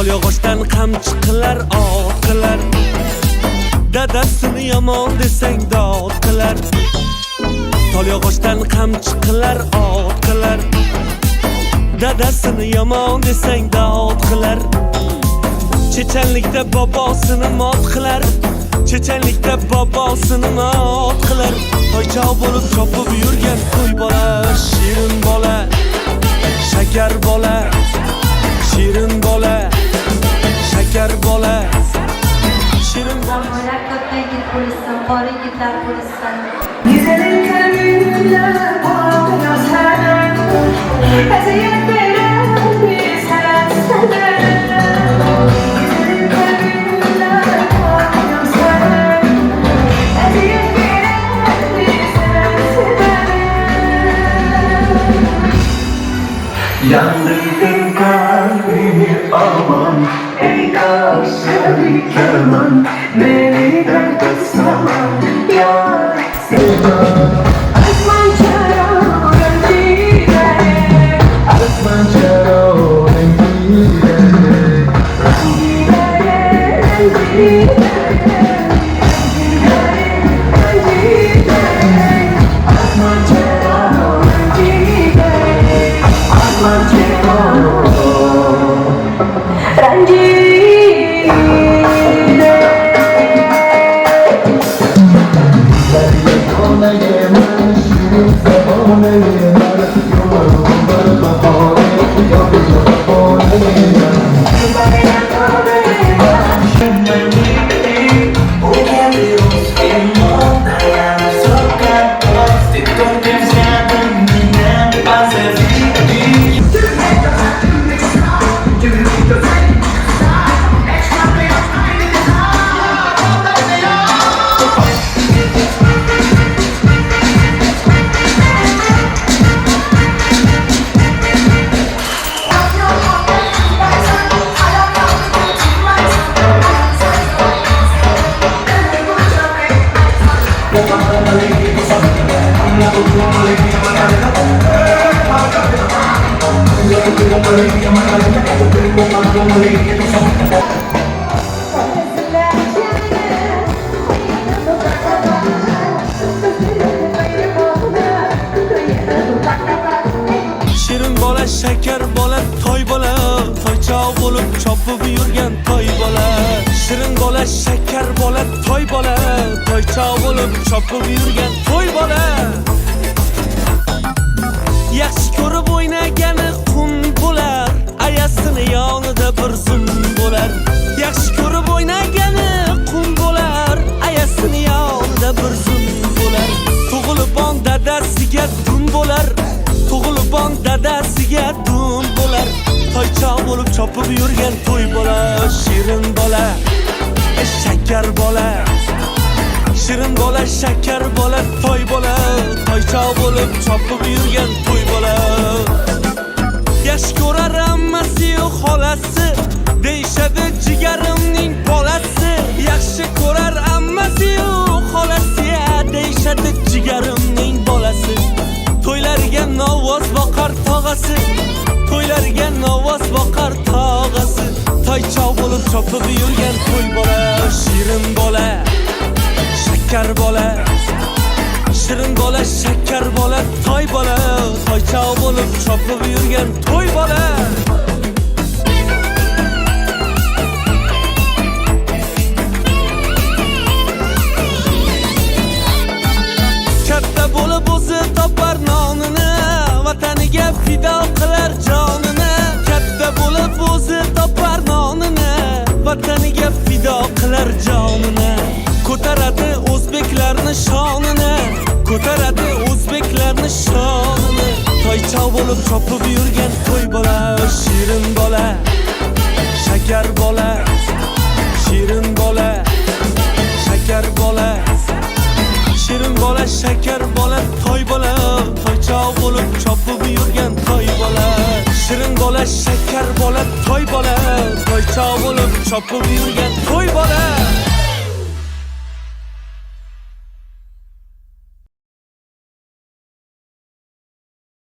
Tolyog'ochdan qamchi qilar, ot qilar. Dadasini yomon desang dod qilar. Tolyog'ochdan qamchi qilar, ot qilar. Dadasini yomon desang dod qilar. Chechenlikda bobosini mot qilar. Chechenlikda bobosini mot qilar. Toychoq bo'lib chopib yurgan qo'y bola, shirin bola, shakar bola, shirin bola, shakar bola, shirin bola. Zamolar katta yigit bo'lsin, bor yigitlar bo'lsin. Güzelim kalbimler bağlı sen, eziyet veren bir sen. Güzelim kalbimler bağlı sen, eziyet veren bir sen. Yandırdın kalbimi aman, ey kaşarı keman, beni derde salan yar sevdan. Asman çaroğlan gidere, Asman çaroğlan gidere, Asman çaroğlan gidere, Asman Shirin bola, shakar bola, toy bola, toychoq bo'lib chopib yurgan toy bola. Shirin bola, shakar bola, toy bola, toychoq bo'lib chopib yurgan toy bola. Yaxshi ko'rib o'ynagani qum bo'lar, ayasini yonida bir zum bo'lar. Yaxshi ko'rib o'ynagani qum bo'lar, ayasini yonida bir zum bo'lar. Tug'ilibon dadasiga dum bo'lar. Tug'ilibon dadasiga dum bo'lar. Toychoq bo'lib chopib yurgan to'y bola, shirin bola, shakar bola. Shirin bola, shakar bola, toy bola, toychoq bo'lib chopib yurgan to'y bola. Yaxshi ko'rar ammasi-yu xolasi, deyshadi jigarimning bolasi. Yaxshi ko'rar ammasi-yu xolasi, deyshadi jigarimning bolasi. To'ylariga novoz boqar tog'asi, to'ylariga novoz boqar tog'asi. Toychoq bo'lib chopib yurgan to'y bola, shirin bola, shakar bola, shirin bola, shakar bola, toy bola, toychoq bo'lib chopib yurgan to'y bola. Katta bo'lib o'zi topar nonini, vataniga fido qilar jonini. Katta bo'lib o'zi topar nonini, vataniga fido qilar jonini. Ko'taradi o'zbeklarni shonini, ko'taradi o'zbeklarni shonini. Toychoq bo'lib chopib yurgan to'y bola, shirin bola, shakar bola, shirin bola, shakar bola, shirin bola, shakar bola, toy bola, toychoq bo'lib chopib yurgan toy bola. Shirin bola, shakar bola, toy bola, toychoq bo'lib chopib yurgan toy bola.